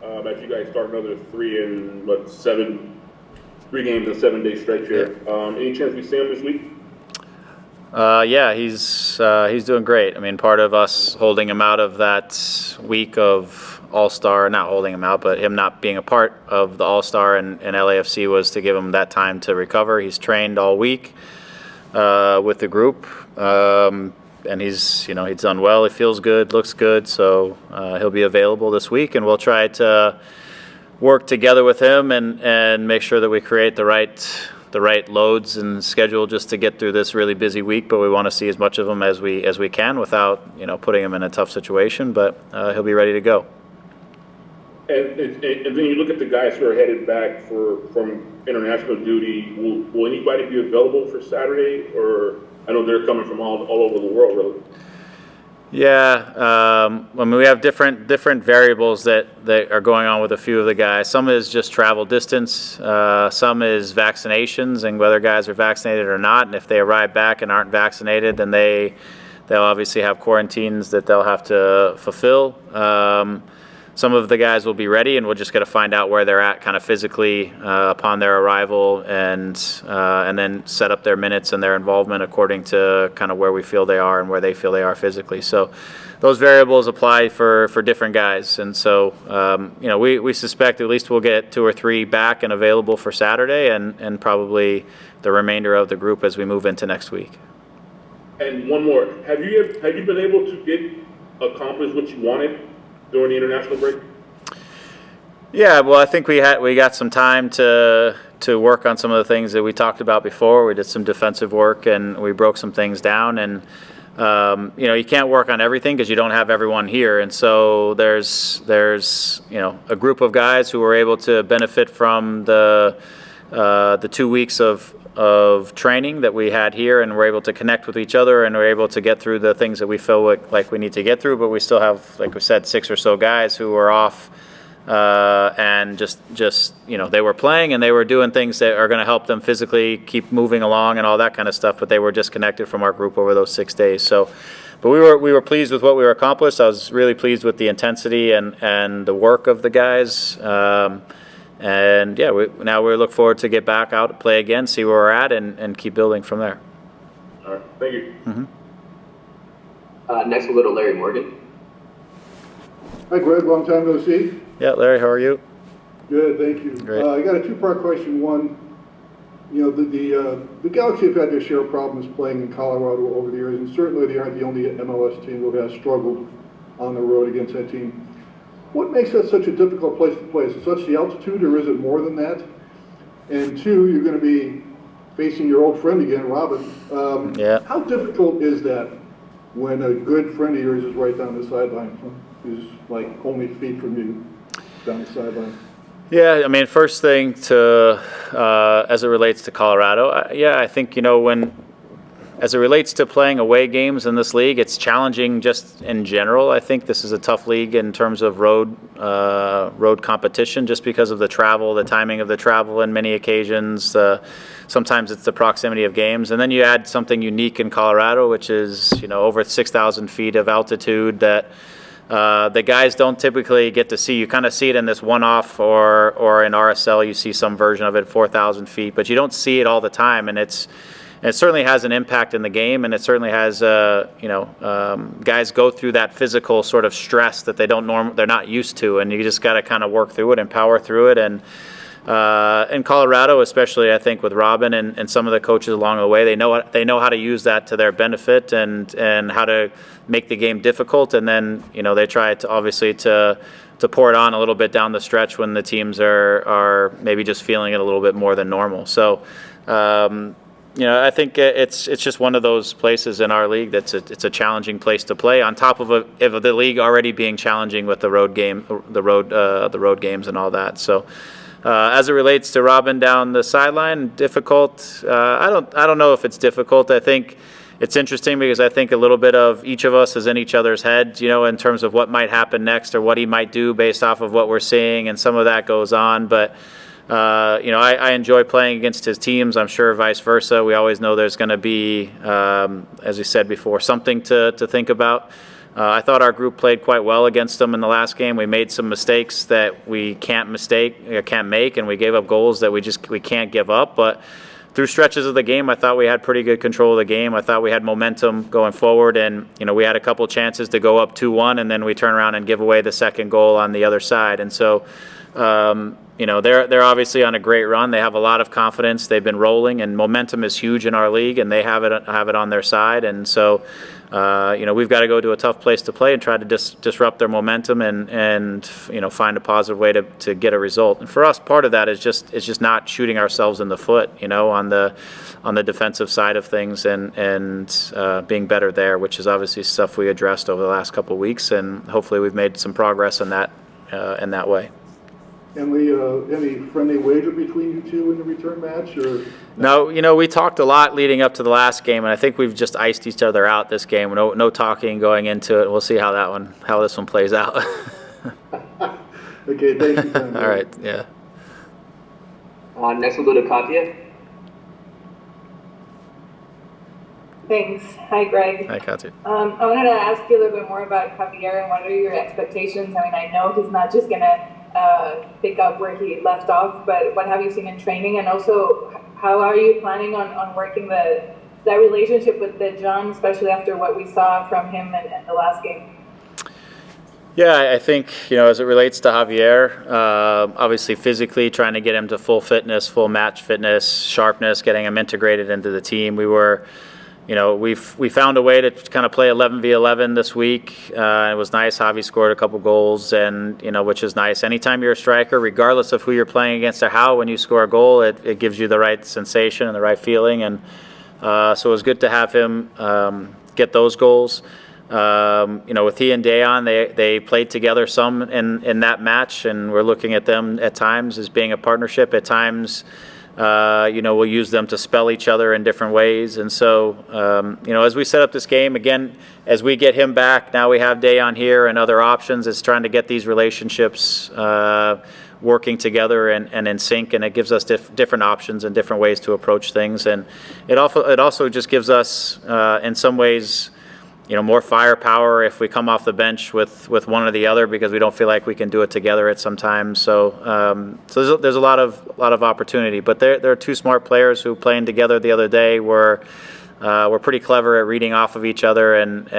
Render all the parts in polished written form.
as you guys start another 3 games in a 7-day stretch here. Any chance we see him this week? Yeah, he's doing great. I mean, part of us holding him out of that week of All-Star, not holding him out, but him not being a part of the All-Star and LAFC was to give him that time to recover. He's trained all week with the group, and he's done well. He feels good, looks good, so he'll be available this week, and we'll try to work together with him and make sure that we create the right loads and schedule just to get through this really busy week. But we want to see as much of him as we can without putting him in a tough situation. But he'll be ready to go. And then you look at the guys who are headed back from international duty. Will anybody be available for Saturday? Or I know they're coming from all over the world, really. Yeah, I mean, we have different variables that are going on with a few of the guys. Some is just travel distance. Some is vaccinations and whether guys are vaccinated or not. And if they arrive back and aren't vaccinated, then they'll obviously have quarantines that they'll have to fulfill. Some of the guys will be ready, and we're just going to find out where they're at kind of physically upon their arrival, and then set up their minutes and their involvement according to kind of where we feel they are and where they feel they are physically. So those variables apply for different guys. And so, we suspect at least we'll get 2 or 3 back and available for Saturday, and probably the remainder of the group as we move into next week. And one more. Have you been able to accomplish what you wanted during the international break? Yeah, well, I think we got some time to work on some of the things that we talked about before. We did some defensive work and we broke some things down. And you can't work on everything because you don't have everyone here. And so there's a group of guys who were able to benefit from the 2 weeks of training that we had here, and we're able to connect with each other, and we're able to get through the things that we feel like we need to get through. But we still have, like we said, 6 or so guys who are off, and just they were playing and they were doing things that are going to help them physically keep moving along and all that kind of stuff. But they were disconnected from our group over those 6 days. So, but we were pleased with what we accomplished. I was really pleased with the intensity and the work of the guys. And yeah, now we look forward to get back out, play again, see where we're at, and keep building from there. All right, thank you. Mm-hmm. Next we'll go to Larry Morgan. Hi, Greg. Long time no see. Yeah, Larry, how are you? Good, thank you. Great. I got a 2-part question. One, the Galaxy have had their share of problems playing in Colorado over the years, and certainly they aren't the only MLS team who has struggled on the road against that team. What makes that such a difficult place to play? Is it such the altitude, or is it more than that? And 2, you're going to be facing your old friend again, Robin. Yeah. How difficult is that when a good friend of yours is right down the sideline, who's like only feet from you down the sideline? Yeah, I mean, first thing as it relates to Colorado, I think, as it relates to playing away games in this league, it's challenging just in general. I think this is a tough league in terms of road competition, just because of the travel, the timing of the travel in many occasions. Sometimes it's the proximity of games. And then you add something unique in Colorado, which is, over 6,000 feet of altitude that the guys don't typically get to see. You kind of see it in this one-off, or in RSL you see some version of it, 4,000 feet, but you don't see it all the time. And it certainly has an impact in the game, and it certainly has, guys go through that physical sort of stress that they're not used to, and you just got to kind of work through it and power through it. And in Colorado, especially, I think with Robin and some of the coaches along the way, they know how to use that to their benefit and how to make the game difficult. And then they try to obviously to pour it on a little bit down the stretch when the teams are maybe just feeling it a little bit more than normal. So. I think it's just one of those places in our league it's a challenging place to play. On top of the league already being challenging with the road games and all that. So, as it relates to Robin down the sideline, difficult. I don't know if it's difficult. I think it's interesting because I think a little bit of each of us is in each other's head, in terms of what might happen next or what he might do based off of what we're seeing, and some of that goes on, but. I enjoy playing against his teams. I'm sure vice versa. We always know there's going to be, as we said before, something to think about. I thought our group played quite well against them in the last game. We made some mistakes that we can't make, and we gave up goals that we can't give up. But through stretches of the game, I thought we had pretty good control of the game. I thought we had momentum going forward, and we had a couple chances to go up 2-1, and then we turn around and give away the second goal on the other side. And so, they're obviously on a great run. They have a lot of confidence. They've been rolling, and momentum is huge in our league, and they have it on their side. And so, we've got to go to a tough place to play and try to disrupt their momentum and find a positive way to get a result. And for us, part of that is just not shooting ourselves in the foot, on the defensive side of things and being better there, which is obviously stuff we addressed over the last couple of weeks, and hopefully we've made some progress in that way. And any friendly wager between you two in the return match? Or no, we talked a lot leading up to the last game, and I think we've just iced each other out this game. No talking going into it. We'll see how this one plays out. Okay, thank you. All right, yeah. Next we'll go to Katya. Thanks. Hi, Greg. Hi, Katya. I wanted to ask you a little bit more about Javier and what are your expectations? I mean, I know he's not just going to pick up where he left off, but what have you seen in training? And also, how are you planning on working that relationship with John, especially after what we saw from him in the last game? Yeah, I think, as it relates to Javier, obviously physically trying to get him to full fitness, full match fitness, sharpness, getting him integrated into the team. We found a way to kind of play 11v11 this week. It was nice. Javi scored a couple goals, and which is nice. Anytime you're a striker, regardless of who you're playing against or how, when you score a goal, it gives you the right sensation and the right feeling. And so it was good to have him get those goals. With he and Dayon, they played together some in that match, and we're looking at them at times as being a partnership. At times, we'll use them to spell each other in different ways. And so, as we set up this game, again, as we get him back, now we have Dayon here and other options. It's trying to get these relationships working together and in sync, and it gives us different options and different ways to approach things. And it also just gives us, in some ways, more firepower if we come off the bench with one or the other, because we don't feel like we can do it together at some times. So there's a lot of opportunity. But they're two smart players who, playing together the other day, were pretty clever at reading off of each other and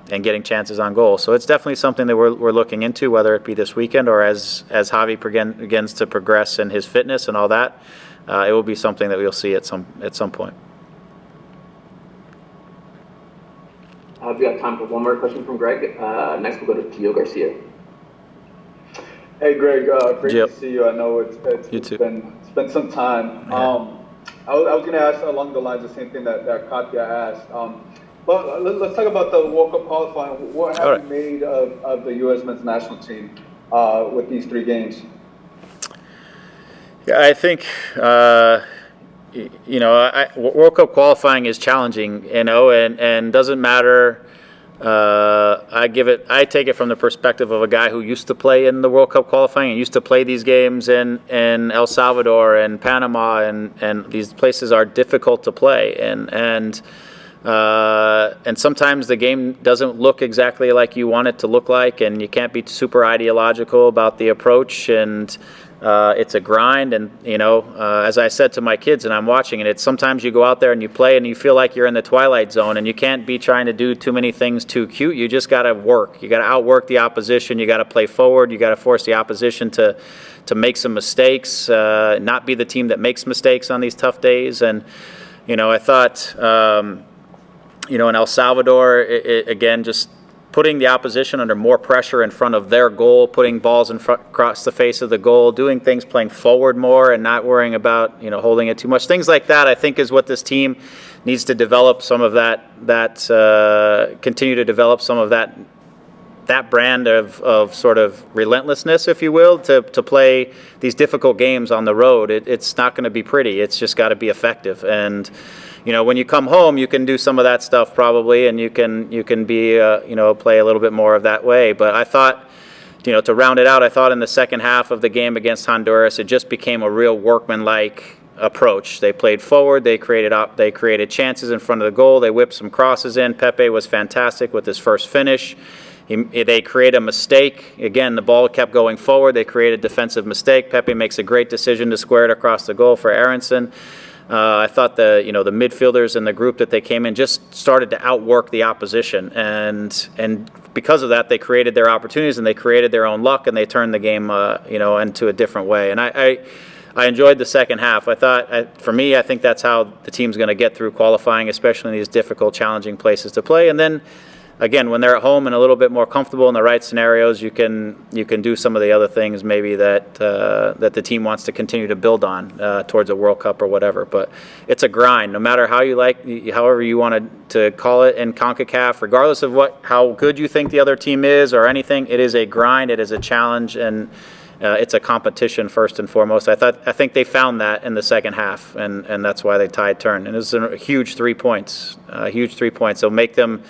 getting chances on goal. So it's definitely something that we're looking into, whether it be this weekend or as Javi begins to progress in his fitness and all that. It will be something that we'll see at some point. We got time for one more question from Greg. Next we'll go to Gio Garcia. Hey Greg, great Gio. to see you. I know it's been some time. Yeah. I was going to ask along the lines the same thing that Katya asked. But let's talk about the World Cup qualifying. What have you made of the U.S. men's national team with these 3 games? Yeah, I think. World Cup qualifying is challenging, and doesn't matter. I take it from the perspective of a guy who used to play in the World Cup qualifying and used to play these games in El Salvador and Panama, and these places are difficult to play, and sometimes the game doesn't look exactly like you want it to look like, and you can't be super ideological about the approach, and it's a grind. And as I said to my kids, and I'm watching it, it's sometimes you go out there and you play and you feel like you're in the twilight zone, and you can't be trying to do too many things too cute. You just got to work. You got to outwork the opposition. You got to play forward. You got to force the opposition to make some mistakes, not be the team that makes mistakes on these tough days. And I thought in El Salvador, again, just putting the opposition under more pressure in front of their goal, putting balls across the face of the goal, doing things, playing forward more and not worrying about, holding it too much. Things like that, I think, is what this team needs to develop some of continue to develop some of that brand of sort of relentlessness, if you will, to play these difficult games on the road. It's not going to be pretty. It's just got to be effective. And when you come home, you can do some of that stuff probably, and you can be play a little bit more of that way. But I thought, to round it out, I thought in the second half of the game against Honduras, it just became a real workmanlike approach. They played forward. They created chances in front of the goal. They whipped some crosses in. Pepe was fantastic with his first finish. They create a mistake. Again, the ball kept going forward. They created a defensive mistake. Pepe makes a great decision to square it across the goal for Aronson. I thought the midfielders and the group that they came in just started to outwork the opposition, and because of that, they created their opportunities and they created their own luck, and they turned the game into a different way. And I enjoyed the second half. For me, I think that's how the team's going to get through qualifying, especially in these difficult, challenging places to play. And then, again, when they're at home and a little bit more comfortable in the right scenarios, you can do some of the other things maybe that the team wants to continue to build on towards a World Cup or whatever. But it's a grind, no matter however you wanted to call it in CONCACAF, regardless of how good you think the other team is or anything. It is a grind, it is a challenge, and it's a competition first and foremost. I think they found that in the second half, and that's why they tied turn. And it was a huge 3 points. It'll make them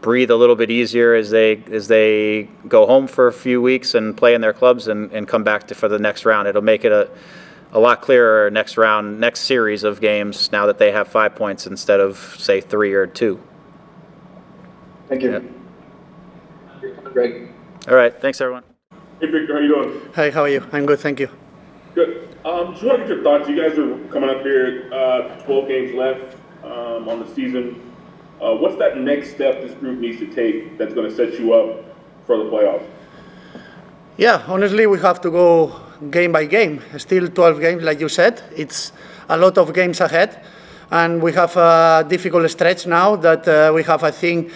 breathe a little bit easier as they go home for a few weeks and play in their clubs and come back for the next round. It'll make it a lot clearer next series of games now that they have 5 points instead of, say, 3 or 2. Thank you. Yeah. Greg. All right. Thanks, everyone. Hey, Victor, how you doing? Hi, how are you? I'm good, thank you. Good. Just want to get your thoughts. You guys are coming up here, 12 games left on the season. What's that next step this group needs to take that's going to set you up for the playoffs? Yeah, honestly, we have to go game by game. Still 12 games, like you said. It's a lot of games ahead. And we have a difficult stretch now that we have, I think,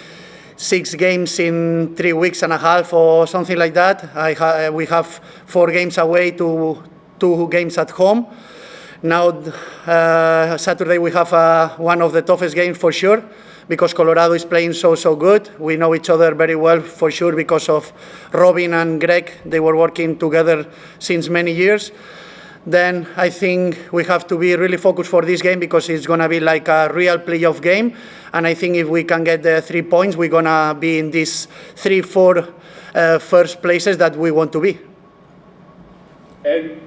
6 games in 3 weeks and a half or something like that. We have 4 games away to 2 games at home. Now, Saturday we have one of the toughest games for sure, because Colorado is playing so good. We know each other very well for sure because of Robin and Greg. They were working together since many years. Then I think we have to be really focused for this game because it's going to be like a real playoff game. And I think if we can get the 3 points, we're going to be in these 3-4 first places that we want to be. And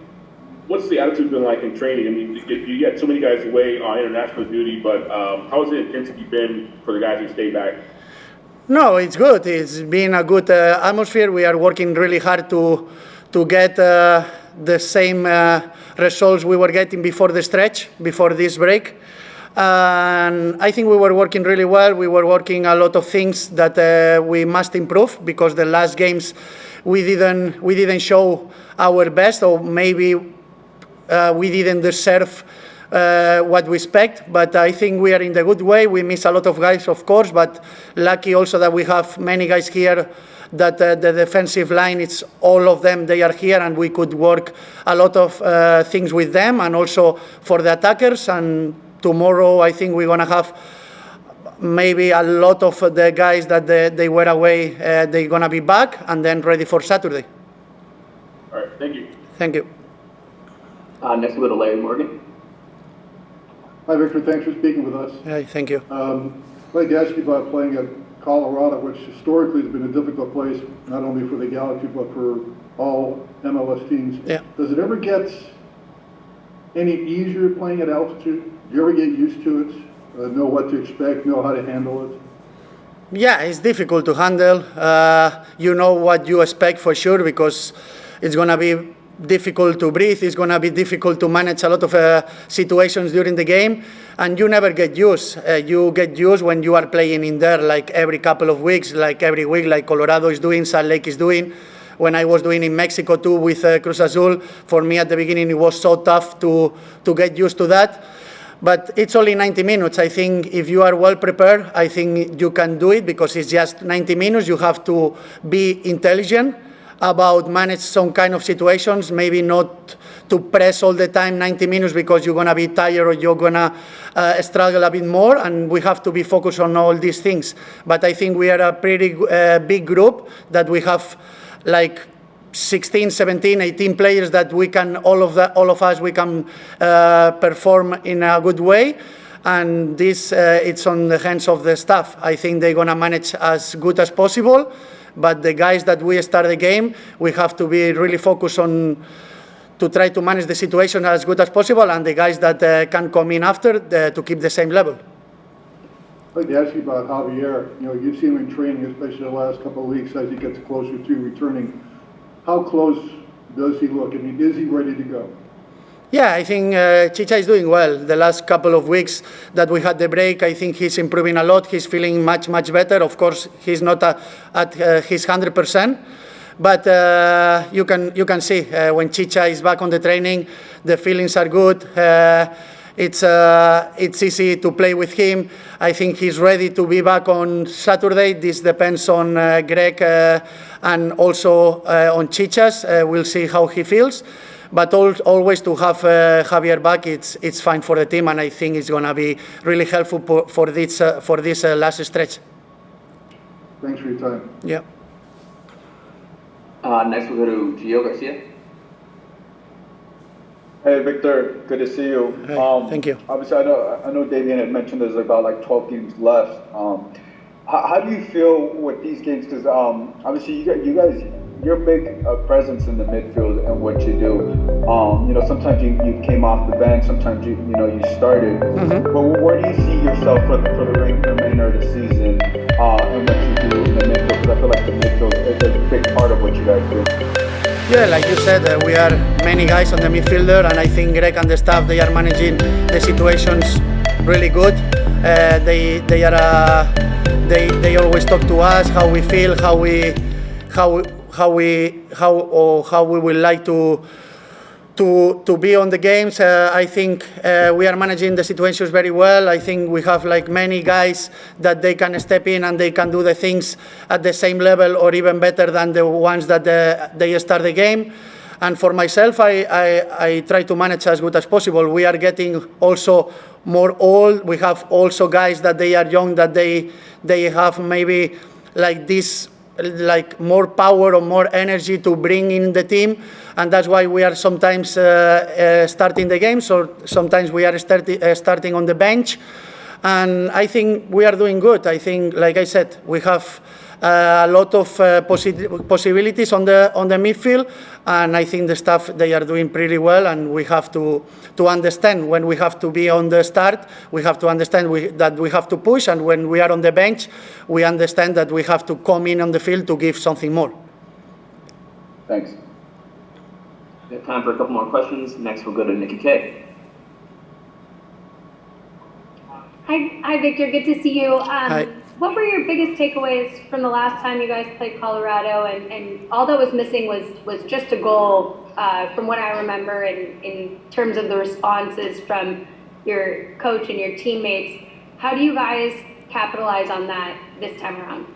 what's the attitude been like in training? I mean, you got so many guys away on international duty, but how has the intensity been for the guys who stay back? No, it's good. It's been a good atmosphere. We are working really hard to get the same results we were getting before the stretch, before this break. And I think we were working really well. We were working a lot of things that we must improve because the last games we didn't show our best, or maybe we didn't deserve what we expect, but I think we are in the good way. We miss a lot of guys, of course, but lucky also that we have many guys here, that the defensive line, it's all of them, they are here, and we could work a lot of things with them, and also for the attackers. And tomorrow I think we're going to have maybe a lot of the guys that they were away, they're going to be back and then ready for Saturday. All right, thank you. Thank you. Next we'll go to Larry Morgan. Hi, Victor. Thanks for speaking with us. Hi, thank you. I'd like to ask you about playing at Colorado, which historically has been a difficult place, not only for the Galaxy, but for all MLS teams. Yeah. Does it ever get any easier playing at altitude? Do you ever get used to it, know what to expect, know how to handle it? Yeah, it's difficult to handle. You know what you expect for sure, because it's going to be difficult to breathe. It's going to be difficult to manage a lot of situations during the game, and you never get used. You get used when you are playing in there, like every couple of weeks, like every week, like Colorado is doing, Salt Lake is doing. When I was doing in Mexico too with Cruz Azul, for me at the beginning it was so tough to get used to that. But it's only 90 minutes. I think if you are well prepared, I think you can do it, because it's just 90 minutes. You have to be intelligent about manage some kind of situations, maybe not to press all the time 90 minutes because you're going to be tired or you're going to struggle a bit more, and we have to be focused on all these things. But I think we are a pretty big group, that we have like 16, 17, 18 players that we can, all of us, we can perform in a good way. And this, it's on the hands of the staff. I think they're going to manage as good as possible. But the guys that we start the game, we have to be really focused on to try to manage the situation as good as possible, and the guys that can come in after to keep the same level. I'd like to ask you about Javier. You've seen him in training, especially the last couple of weeks as he gets closer to returning. How close does he look? I mean, is he ready to go? Yeah, I think Chicha is doing well. The last couple of weeks that we had the break, I think he's improving a lot. He's feeling much, much better. Of course, he's not at his 100%, but you can see when Chicha is back on the training, the feelings are good. It's easy to play with him. I think he's ready to be back on Saturday. This depends on Greg and also on Chichas. We'll see how he feels. But always to have Javier back, it's fine for the team, and I think it's going to be really helpful for this last stretch. Thanks for your time. Yeah. Next we'll go to Gio Garcia. Hey, Victor, good to see you. Hey, thank you. Obviously, I know Davian had mentioned there's about like 12 games left. How do you feel with these games? Because obviously, you guys, you're a big presence in the midfield and what you do. Sometimes you came off the bench, sometimes you started. Mm-hmm. But where do you see yourself for the remainder of the season and what you do in the midfield? Because I feel like the midfield is a big part of what you guys do. Yeah, like you said, we are many guys on the midfielder, and I think Greg and the staff, they are managing the situations really good. They always talk to us how we feel, how we would like to be on the games. I think we are managing the situations very well. I think we have like many guys that they can step in and they can do the things at the same level or even better than the ones that they start the game. And for myself, I try to manage as good as possible. We are getting also more old. We have also guys that they are young, that they have maybe like this, like more power or more energy to bring in the team, and that's why we are sometimes starting the games, or sometimes we are starting on the bench, and I think we are doing good. I think, like I said, we have a lot of possibilities on the midfield, and I think the staff, they are doing pretty well, and we have to understand when we have to be on the start, we have to understand that we have to push, and when we are on the bench, we understand that we have to come in on the field to give something more. Thanks. We have time for a couple more questions. Next we'll go to Nikki K. Hi, Victor. Good to see you. Hi. What were your biggest takeaways from the last time you guys played Colorado? And all that was missing was just a goal, from what I remember, in terms of the responses from your coach and your teammates. How do you guys capitalize on that this time around?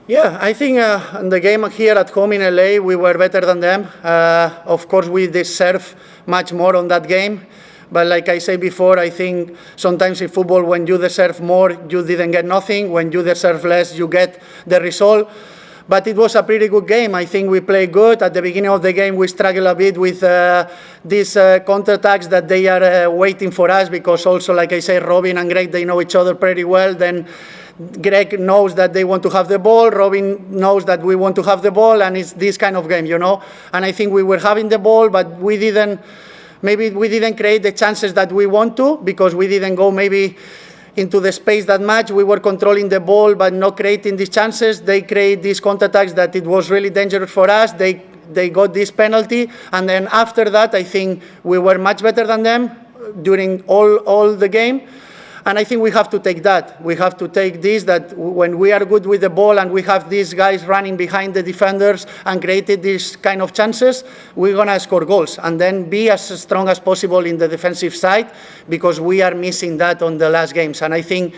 Yeah, I think in the game here at home in LA, we were better than them. Of course, we deserve much more on that game. But like I said before, I think sometimes in football, when you deserve more, you didn't get nothing. When you deserve less, you get the result. But it was a pretty good game. I think we played good. At the beginning of the game, we struggled a bit with these counterattacks that they are waiting for us, because also, like I said, Robin and Greg, they know each other pretty well. Then Greg knows that they want to have the ball. Robin knows that we want to have the ball, and it's this kind of game, And I think we were having the ball, but we didn't create the chances that we want to, because we didn't go maybe into the space that much. We were controlling the ball, but not creating these chances. They create these counterattacks that it was really dangerous for us. They got this penalty, and then after that, I think we were much better than them during all the game. And I think we have to take that. We have to take this, that when we are good with the ball and we have these guys running behind the defenders and created these kind of chances, we're going to score goals. And then be as strong as possible in the defensive side, because we are missing that on the last games. And I think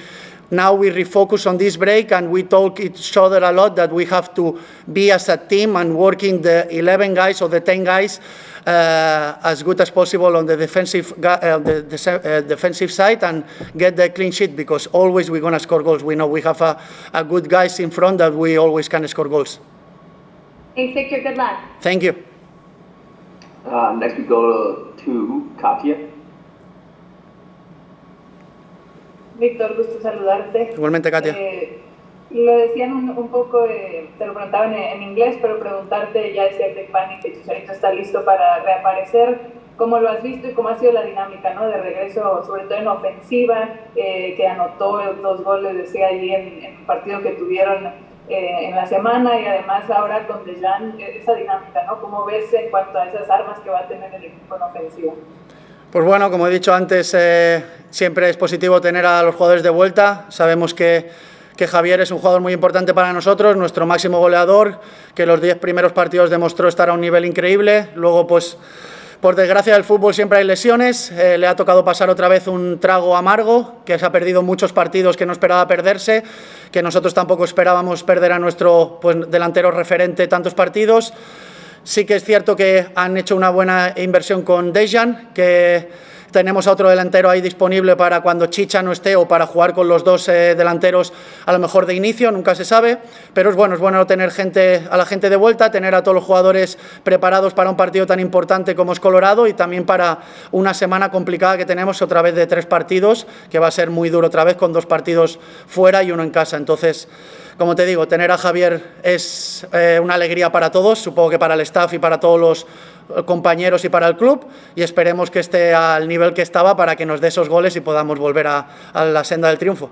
now we refocus on this break, and we talk each other a lot that we have to be as a team and working the 11 guys or the 10 guys as good as possible on the defensive side and get the clean sheet, because always we're going to score goals. We know we have a good guys in front that we always can score goals. Thanks, Victor. Good luck. Thank you. Next we go to Katia. Víctor, gusto saludarte. Igualmente, Katia. Lo decían un poco, te lo preguntaban en inglés, pero preguntarte, ya decía Greg Vanney que Chicharito está listo para reaparecer. ¿Cómo lo has visto y cómo ha sido la dinámica, ¿no? De regreso, sobre todo en ofensiva, que anotó 2 goles, decía allí en un partido que tuvieron en la semana, y además ahora con Dejan, esa dinámica, ¿no? ¿Cómo ves en cuanto a esas armas que va a tener el equipo en ofensiva? Pues bueno, como he dicho antes, siempre es positivo tener a los jugadores de vuelta. Sabemos que Javier es un jugador muy importante para nosotros, nuestro máximo goleador, que los 10 primeros partidos demostró estar a un nivel increíble. Luego, pues, por desgracia del fútbol siempre hay lesiones. Le ha tocado pasar otra vez un trago amargo, que se ha perdido muchos partidos que no esperaba perderse, que nosotros tampoco esperábamos perder a nuestro delantero referente tantos partidos. Sí que es cierto que han hecho una buena inversión con Dejan, que tenemos a otro delantero ahí disponible para cuando Chicha no esté o para jugar con los 2 delanteros a lo mejor de inicio, nunca se sabe, pero es bueno tener a la gente de vuelta, tener a todos los jugadores preparados para un partido tan importante como es Colorado y también para una semana complicada que tenemos otra vez de 3 partidos, que va a ser muy duro otra vez con 2 partidos fuera y 1 en casa. Entonces, como te digo, tener a Javier es una alegría para todos, supongo que para el staff y para todos los compañeros y para el club, y esperemos que esté al nivel que estaba para que nos dé esos goles y podamos volver a la senda del triunfo.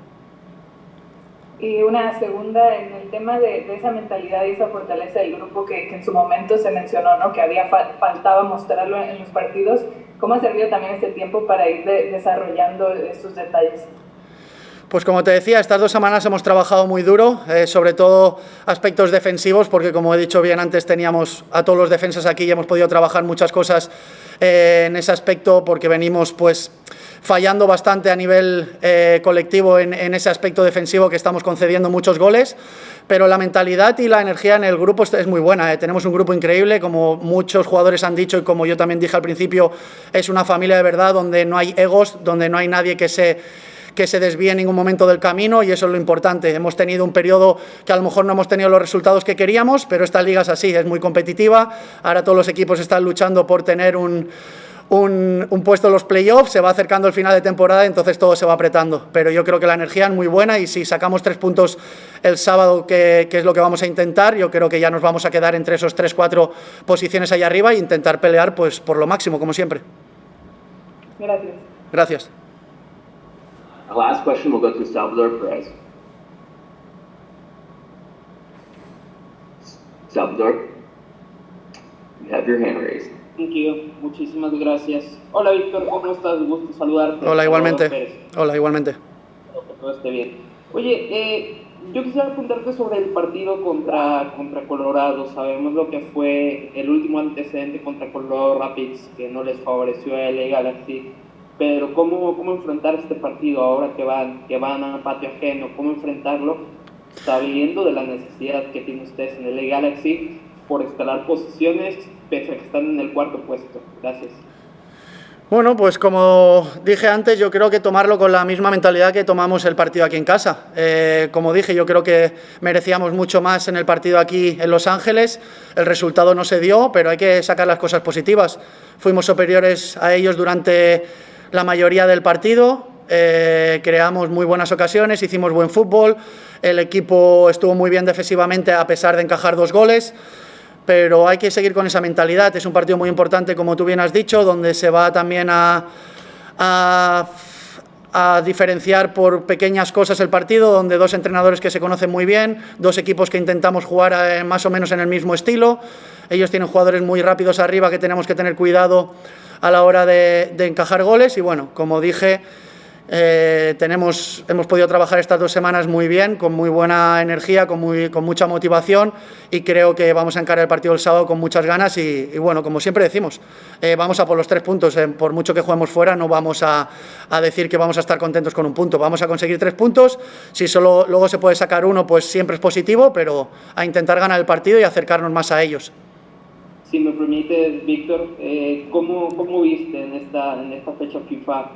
Y una segunda, en el tema de esa mentalidad y esa fortaleza del grupo que en su momento se mencionó, ¿no? Que faltaba mostrarlo en los partidos. ¿Cómo ha servido también este tiempo para ir desarrollando estos detalles? Pues como te decía, estas 2 semanas hemos trabajado muy duro, sobre todo aspectos defensivos, porque como he dicho bien antes, teníamos a todos los defensas aquí y hemos podido trabajar muchas cosas en ese aspecto, porque venimos pues fallando bastante a nivel colectivo en ese aspecto defensivo, que estamos concediendo muchos goles, pero la mentalidad y la energía en el grupo es muy buena. Tenemos un grupo increíble, como muchos jugadores han dicho y como yo también dije al principio, es una familia de verdad donde no hay egos, donde no hay nadie que se desvíe en ningún momento del camino, y eso es lo importante. Hemos tenido un periodo que a lo mejor no hemos tenido los resultados que queríamos, pero esta liga es así, es muy competitiva. Ahora todos los equipos están luchando por tener un puesto en los playoffs, se va acercando el final de temporada, entonces todo se va apretando. Pero yo creo que la energía es muy buena y si sacamos 3 puntos el sábado, que es lo que vamos a intentar, yo creo que ya nos vamos a quedar entre esos 3-4 posiciones ahí arriba e intentar pelear pues por lo máximo, como siempre. Gracias. Gracias. Our last question will go to Salvador Perez. Salvador, you have your hand raised. Thank you. Muchísimas gracias. Hola, Víctor, ¿cómo estás? Gusto saludarte. Hola, igualmente. Hola, igualmente. Espero que todo esté bien. Oye, yo quisiera preguntarte sobre el partido contra Colorado. Sabemos lo que fue el último antecedente contra Colorado Rapids, que no les favoreció a LA Galaxy. Pero ¿cómo enfrentar este partido ahora que van a patio ajeno? ¿Cómo enfrentarlo sabiendo de la necesidad que tienen ustedes en el LA Galaxy por escalar posiciones pese a que están en el 4º puesto? Gracias. Bueno, pues como dije antes, yo creo que tomarlo con la misma mentalidad que tomamos el partido aquí en casa. Como dije, yo creo que merecíamos mucho más en el partido aquí en Los Ángeles. El resultado no se dio, pero hay que sacar las cosas positivas. Fuimos superiores a ellos durante la mayoría del partido, creamos muy buenas ocasiones, hicimos buen fútbol, el equipo estuvo muy bien defensivamente a pesar de encajar 2 goles, pero hay que seguir con esa mentalidad. Es un partido muy importante, como tú bien has dicho, donde se va también a diferenciar por pequeñas cosas el partido, donde 2 entrenadores que se conocen muy bien, 2 equipos que intentamos jugar más o menos en el mismo estilo. Ellos tienen jugadores muy rápidos arriba que tenemos que tener cuidado a la hora de encajar goles, y bueno, como dije, hemos podido trabajar estas 2 semanas muy bien, con muy buena energía, con mucha motivación, y creo que vamos a encarar el partido del sábado con muchas ganas y bueno, como siempre decimos, vamos a por los 3 puntos, por mucho que juguemos fuera no vamos a decir que vamos a estar contentos con un punto, vamos a conseguir 3 puntos, si solo luego se puede sacar 1 pues siempre es positivo, pero a intentar ganar el partido y acercarnos más a ellos. Si me permites, Víctor, ¿cómo viste en esta fecha FIFA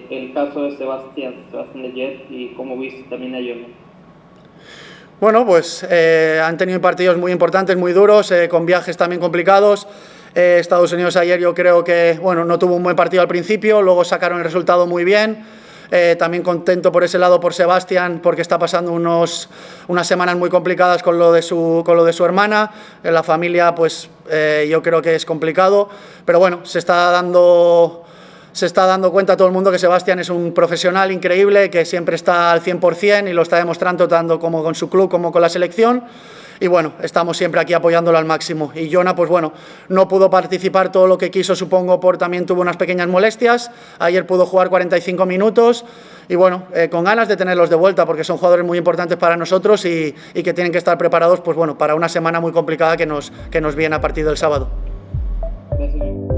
el caso de Sebastián Lletget y cómo viste también a Jonah? Bueno, pues han tenido partidos muy importantes, muy duros, con viajes también complicados. Estados Unidos ayer yo creo que no tuvo un buen partido al principio, luego sacaron el resultado muy bien. también contento por ese lado por Sebastián, porque está pasando unas semanas muy complicadas con lo de su hermana. En la familia, pues yo creo que es complicado, pero bueno, se está dando cuenta todo el mundo que Sebastián es un profesional increíble, que siempre está al 100% y lo está demostrando tanto como con su club como con la selección. Y bueno, estamos siempre aquí apoyándolo al máximo. Y Jonah, pues bueno, no pudo participar todo lo que quiso, supongo, también tuvo unas pequeñas molestias. Ayer pudo jugar 45 minutos y bueno, con ganas de tenerlos de vuelta, porque son jugadores muy importantes para nosotros y que tienen que estar preparados, pues bueno, para una semana muy complicada que nos viene a partir del sábado. Gracias.